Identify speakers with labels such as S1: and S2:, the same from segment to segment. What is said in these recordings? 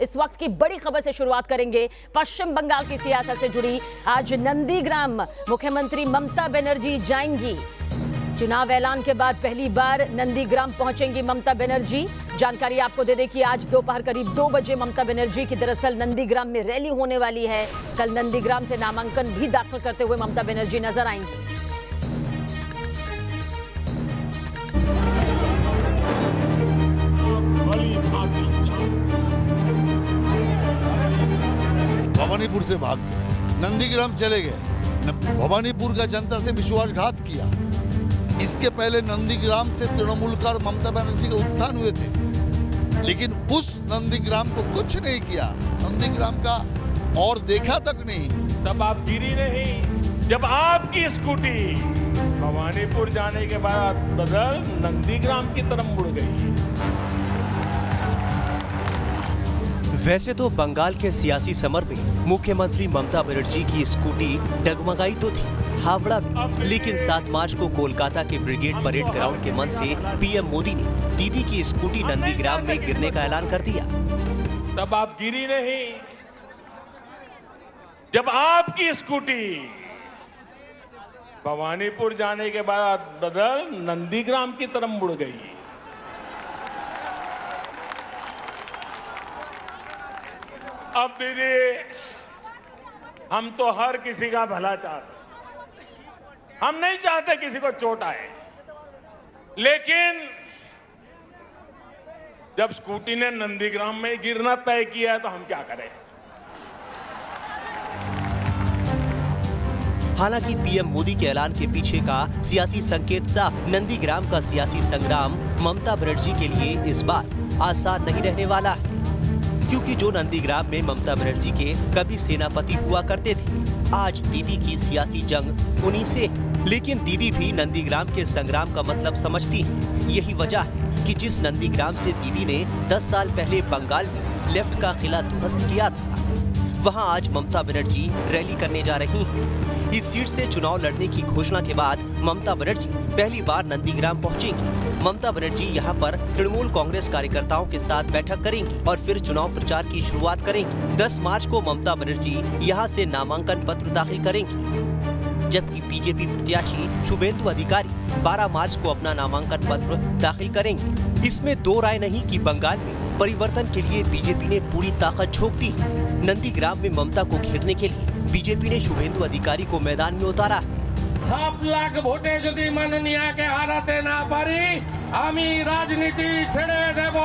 S1: इस वक्त की बड़ी खबर से शुरुआत करेंगे। पश्चिम बंगाल की सियासत से जुड़ी आज नंदीग्राम मुख्यमंत्री ममता बनर्जी जाएंगी। चुनाव ऐलान के बाद पहली बार नंदीग्राम पहुंचेंगी ममता बनर्जी। जानकारी आपको दे दें कि आज दोपहर करीब 2 बजे ममता बनर्जी की दरअसल नंदीग्राम में रैली होने वाली है। कल नंदीग्राम से नामांकन भी दाखिल करते हुए ममता बनर्जी नजर आएंगी।
S2: भवानीपुर से भाग गए, नंदीग्राम चले गए, भवानीपुर का जनता से विश्वासघात किया। इसके पहले नंदीग्राम से तृणमूल का ममता बनर्जी के उत्थान हुए थे, लेकिन उस नंदीग्राम को कुछ नहीं किया, नंदीग्राम का और देखा तक नहीं।
S3: तब आप गिरी नहीं जब आपकी स्कूटी भवानीपुर जाने के बाद बदल नंदीग्राम की तरफ मुड़ गई।
S4: वैसे तो बंगाल के सियासी समर में मुख्यमंत्री ममता बनर्जी की स्कूटी डगमगाई तो थी हावड़ा में, लेकिन 7 मार्च को कोलकाता के ब्रिगेड परेड ग्राउंड के मंच से पीएम मोदी ने दीदी की स्कूटी नंदीग्राम में गिरने का ऐलान कर दिया।
S3: तब आप गिरी नहीं जब आपकी स्कूटी भवानीपुर जाने के बाद बदल नंदीग्राम की तरफ मुड़ गई। अब दीदी, हम तो हर किसी का भला चाहते, हम नहीं चाहते किसी को चोट आए, लेकिन जब स्कूटी ने नंदीग्राम में गिरना तय किया है तो हम क्या करें।
S4: हालांकि पीएम मोदी के ऐलान के पीछे का सियासी संकेत साफ, नंदीग्राम का सियासी संग्राम ममता बनर्जी के लिए इस बार आसान नहीं रहने वाला है, क्योंकि जो नंदीग्राम में ममता बनर्जी के कभी सेनापति हुआ करते थे, आज दीदी की सियासी जंग उन्हीं से। लेकिन दीदी भी नंदीग्राम के संग्राम का मतलब समझती है। यही वजह है कि जिस नंदीग्राम से दीदी ने 10 साल पहले बंगाल में लेफ्ट का किला ध्वस्त किया था, वहां आज ममता बनर्जी रैली करने जा रही हैं। इस सीट से चुनाव लड़ने की घोषणा के बाद ममता बनर्जी पहली बार नंदीग्राम पहुंचेंगी। ममता बनर्जी यहां पर तृणमूल कांग्रेस कार्यकर्ताओं के साथ बैठक करेंगी और फिर चुनाव प्रचार की शुरुआत करेंगी। 10 मार्च को ममता बनर्जी यहां से नामांकन पत्र दाखिल करेंगी, जबकि बीजेपी प्रत्याशी शुभेंदु अधिकारी 12 मार्च को अपना नामांकन पत्र दाखिल करेंगे। इसमें दो राय नहीं कि बंगाल में परिवर्तन के लिए बीजेपी ने पूरी ताकत झोंक दी। नंदीग्राम में ममता को घेरने के लिए बीजेपी ने शुभेंदु अधिकारी को मैदान में उतारा।
S5: 7 लाख ভোটে যদি মাননীয়াকে হারাতে না পারি আমি রাজনীতি ছেড়ে দেব।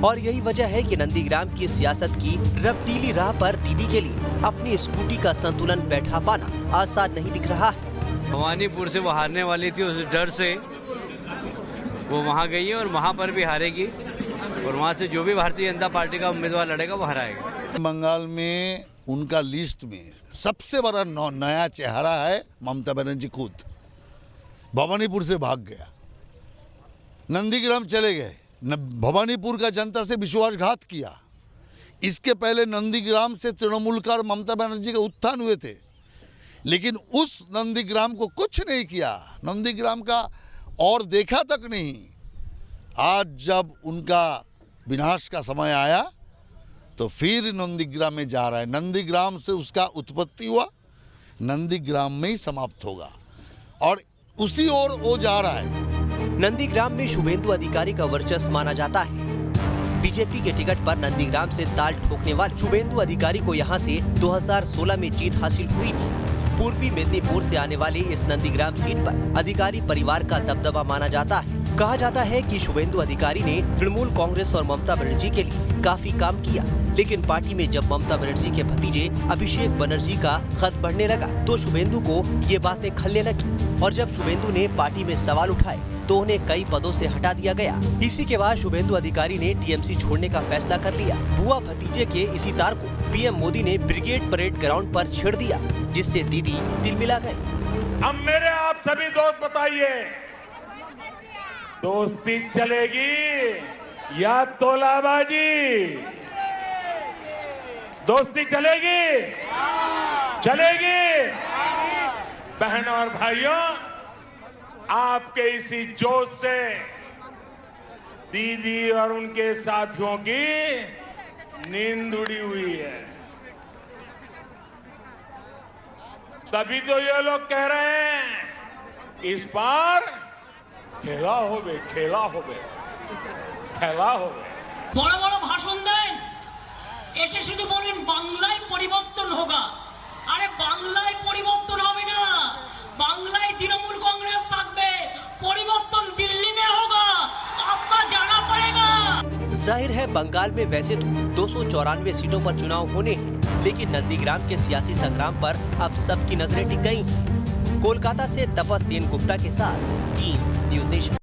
S4: और यही वजह है कि नंदीग्राम की सियासत की रफ्तीली राह पर दीदी के लिए अपनी स्कूटी का संतुलन बैठा पाना आसान नहीं दिख रहा है।
S6: भवानीपुर से वो हारने वाली थी, उस डर से वो वहाँ गई है और वहाँ पर भी हारेगी, और वहाँ से जो भी भारतीय जनता पार्टी का उम्मीदवार लड़ेगा वो हराएगा।
S2: बंगाल में उनका लिस्ट में सबसे बड़ा नया चेहरा है ममता बनर्जी खुद। भवानीपुर से भाग गया, नंदीग्राम चले गए, भवानीपुर का जनता से विश्वासघात किया। इसके पहले नंदीग्राम से तृणमूल का ममता बनर्जी के उत्थान हुए थे, लेकिन उस नंदीग्राम को कुछ नहीं किया, नंदीग्राम का और देखा तक नहीं। आज जब उनका विनाश का समय आया तो फिर नंदीग्राम में जा रहा है। नंदीग्राम से उसका उत्पत्ति हुआ, नंदीग्राम में ही समाप्त होगा और उसी ओर वो जा रहा है।
S4: नंदीग्राम में शुभेंदु अधिकारी का वर्चस्व माना जाता है। बीजेपी के टिकट पर नंदीग्राम से ताल ठोकने वाले शुभेंदु अधिकारी को यहां से 2016 में जीत हासिल हुई थी। पूर्वी मेदिनीपुर से आने वाले इस नंदीग्राम सीट पर अधिकारी परिवार का दबदबा माना जाता है। कहा जाता है कि शुभेंदु अधिकारी ने तृणमूल कांग्रेस और ममता बनर्जी के लिए काफी काम किया, लेकिन पार्टी में जब ममता बनर्जी के भतीजे अभिषेक बनर्जी का खत बढ़ने लगा तो शुभेंदु को ये बातें खलने लगी, और जब शुभेंदु ने पार्टी में सवाल उठाए तो उन्हें कई पदों से हटा दिया गया। इसी के बाद शुभेंदु अधिकारी ने टीएमसी छोड़ने का फैसला कर लिया। बुआ भतीजे के इसी तार को पीएम मोदी ने ब्रिगेड परेड ग्राउंड पर छेड़ दिया, जिससे दीदी तिलमिला गए।
S3: अब मेरे आप सभी दोस्त बताइए, दोस्ती चलेगी या तोलाबाजी? दोस्ती चलेगी? चलेगी? बहनों और भाइयों, आपके इसी जोश से दीदी और उनके साथियों की नींद उड़ी हुई है। तभी तो ये लोग कह रहे हैं इस बार खेला होवे, खेला होवे, खेला होवे।
S7: বড় বড় ভাষণ দেন, এসে শুধু বলেন বাংলায় পরিবর্তন হোগা। আরে বাংলায় পরিবর্তন হবে না, বাংলায় তৃণমূল কংগ্রেস থাকবে, পরিবর্তন দিল্লি में होगा, आपका जाना पड़ेगा।
S4: जाहिर है बंगाल में वैसे तो 294 सीटों पर चुनाव होने हैं, लेकिन नंदीग्राम के सियासी संग्राम पर अब सबकी नजरें टिक गई। कोलकाता से तपस सेन गुप्ता के साथ टीम न्यूज नेशन।